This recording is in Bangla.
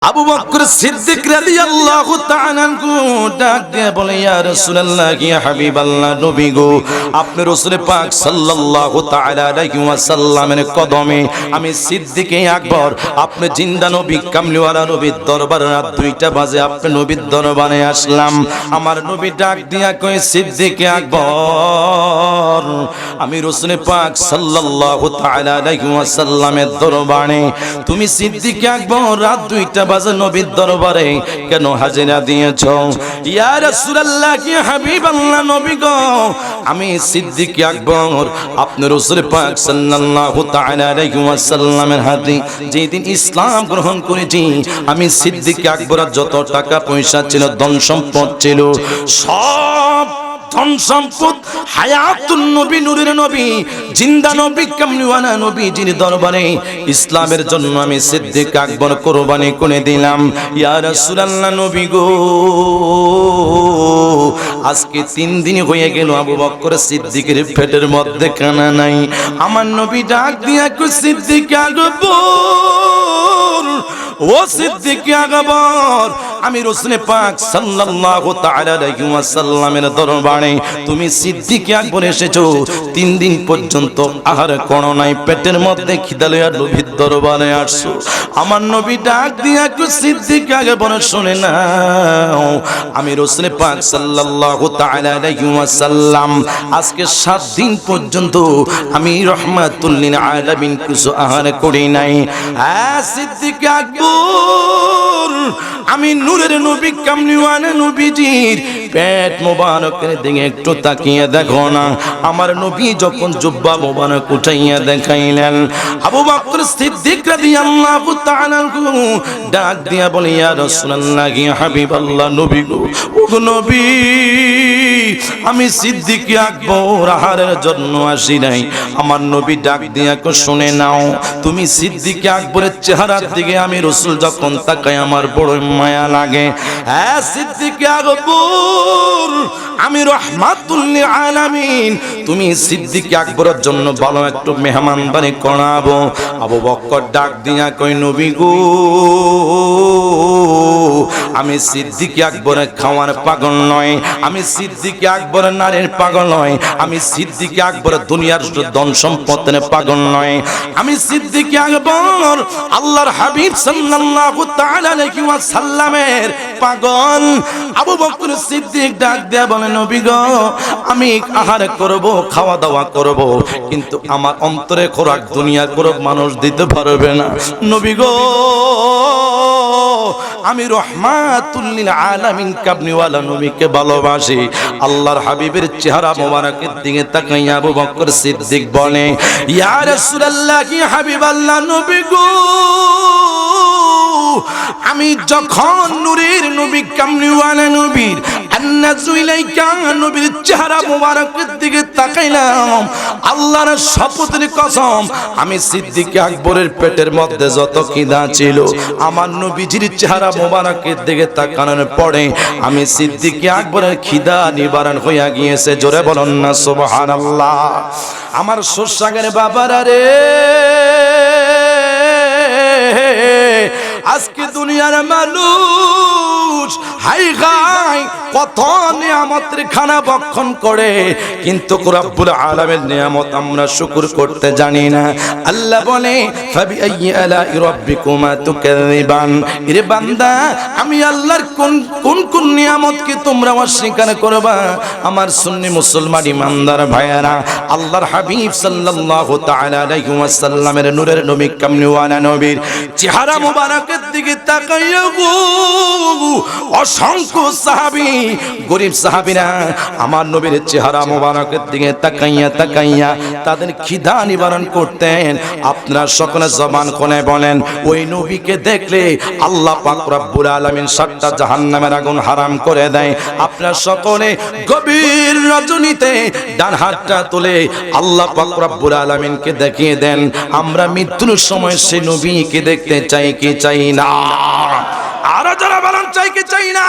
আবু বকর সিদ্দিক রাদিয়াল্লাহু তাআলা আনহু ডাক দিয়ে বলে, ইয়া রাসূলুল্লাহ, ইয়া হাবিবাল্লাহ, নবী গো, আপনি রাসূল পাক সাল্লাল্লাহু তাআলা আলাইহি ওয়াসাল্লামের কদমে আমি সিদ্দিক আকবর, আপনি জিন্দা নবী, কামলিওয়ালা নবীর দরবারে রাত 2টা বাজে আপনি নবীর দরবারে আসলাম। আমার নবী ডাক দিয়া কয়, সিদ্দিক আকবর, আমি রাসূল পাক সাল্লাল্লাহু তাআলা আলাইহি ওয়াসাল্লামের দরবারে, তুমি সিদ্দিক আকবর রাত 2টা বাজে নবীর দরবারে কেন হাজিরা দিয়েছো? ইয়া রাসূলুল্লাহ, ইয়া হাবিবাল্লাহ, নবী গো, আমি সিদ্দিক আকবর আপনি রাসূল পাক সাল্লাল্লাহু তাআলা আলাইহি ওয়াসাল্লামের হাতে যেদিন ইসলাম গ্রহণ করেছি, আমি সিদ্দিক আকবরের যত টাকা পয়সা ছিল, ধন সম্পদ ছিল, সব ধন সম্পদ হায়াতুন নবী, নূরের নবী, জিন্দা নবী, কামলিওয়ালা নবী যিনি দরবারে ইসলামের জন্য আমি সিদ্দিক আকবর কুরবানি করে দিলাম। ইয়া রাসূলুল্লাহ, নবী গো, আজকে 3 দিন হয়ে গেল আবু বকর সিদ্দিকের পেটের মধ্যে খানা নাই। আমার নবী ডাক দিয়া কই, সিদ্দিক আকবর, ও সিদ্দিক আকবর, আমি রাসূল পাক সাল্লাল্লাহু তাআলা আলাইহি ওয়াসাল্লামের দরবারে তুমি সিদ্দিক আকবর এসেছো, 3 দিন পর্যন্ত আহার করো নাই, পেটের মধ্যে খিদা লইয়া নবীর দরবারে আসছো। আমার নবী ডাক দিয়া কই, সিদ্দিক আকবর, শুনে নাও, আমি রাসূল পাক সাল্লাল্লাহু তাআলা আলাইহি ওয়াসাল্লাম আজকে 7 দিন পর্যন্ত আমি রাহমাতুল লিল আলামিন কিছু আহার করি নাই। সিদ্দিক আকবর, আমি নূরের নবী, কামলিওয়ালা নবীজির পেট মোবারকের দিকে একটু তাকিয়ে দেখো না। আমার নবী যখন জুব্বা মোবারক উঠাইয়া দেখাইলেন, আবু বকর সিদ্দিক রাদিয়াল্লাহু তাআলা আনহু ডাক দিয়া বলে, ইয়া রাসূলুল্লাহ, ইয়া হাবিবাল্লাহ, নবী গো, ও নবী, আমি সিদ্দিক আকবর আহারের জন্য আসি নাই। আমার নবী ডাক দিয়া কো, শুনে নাও, তুমি সিদ্দিক আকবরের চেহারার দিকে আমি রাসূল যখন তাকাই আমার বড় মায়া লাগে। হ্যাঁ সিদ্দিক আকবর, আমি রাহমাতুল লিল আলামিন, তুমি সিদ্দিক আকবরের জন্য ভালো একটু মেহমানদারি করাবো। আবু বকর ডাক দিয়া কই, নবী গো, আমি সিদ্দিক আকবরের খাওয়ার পাগল নয়, আমি সিদ্দিক আকবরের নারীর পাগল নয়, আমি সিদ্দিক আকবরের দুনিয়ার ধন সম্পদের পাগল নয়, আমি সিদ্দিক আকবর আল্লাহর হাবিব সাল্লাল্লাহু তাআলা আলাইহি ওয়াসাল্লামের পাগল। আবু বকর সিদ্দিক ডাক দেয়া বলে, নবী গো, আমি আহার করব, খাওয়া দাওয়া করব, কিন্তু আমার অন্তরে খোরাক দুনিয়ার কোনো মানুষ দিতে পারবে না। নবী গো, আমি রাহমাতুল লিল আলামিন কামলিওয়ালা নবীকে ভালোবাসি। আল্লাহর হাবিবের চেহারা মোবারকের দিকে তাকাইয়া আবু বকর সিদ্দিক বলে, ইয়া রাসূলুল্লাহ, ইয়া হাবিবাল্লাহ, নবী গো, আমি যখন নূরের নবী, কামলিওয়ালা নবীর আন্নাজুইলাইকা নবীর চেহারা মোবারকের দিকে তাকাইলাম, আল্লাহর শপথের কসম, আমি সিদ্দিক আকবরের পেটের মধ্যে যত খিদা ছিল, আমার নবীজির চেহারা মোবারকের দিকে তাকানোর পরে আমি সিদ্দিক আকবরের খিদা নিবারণ হইয়া গিয়েছে। জোরে বলুন না সুবহানাল্লাহ। আমার শস্যাগের বাবারা রে, আজকে দুনিয়ার মানুষ হাই হাই কত নিয়ামতের খানা ভক্ষণ করে, কিন্তু রব্বুল আলামিনের নিয়ামত আমরা শুকর করতে জানি না। আল্লাহ বলে, ফাবিআইয়ি আলাই রাব্বিকুমা তুকাযিবান, এরে বান্দা, আমি আল্লাহর কোন কোন নিয়ামতকে তোমরা অস্বীকার করবা? আমার সুন্নি মুসলমান ইমানদার ভাইয়েরা, আল্লাহর হাবিব সাল্লাল্লাহু তাআলা আলাইহি ওয়াসাল্লামের নূরের নবী, কামলিওয়ালা নবীর চেহারা মোবারকের দিকে তাকাইয়া গো, অসংখ্য সাহাবী, গরীব সাহাবীরা আমার নবীর চেহারা মোবারকের দিকে তাকাইয়া তাদের খিদা নিবারণ করতেন। আপনারা সকলে জবান খুলে বলেন, ওই নবীকে দেখলে আল্লাহ পাক রব্বুল আলামিন 7টা জাহান্নামের আগুন হারাম করে দেয়। আপনারা সকলে গভীর রজনীতে ডান হাতটা তুলে আল্লাহ পাক রব্বুল আলামিনকে দেখিয়ে দেন, আমরা মৃত্যুর সময় সেই নবীকে দেখতে চাই কি চাই না? আরো যারা বলেন চাই কি চাই না?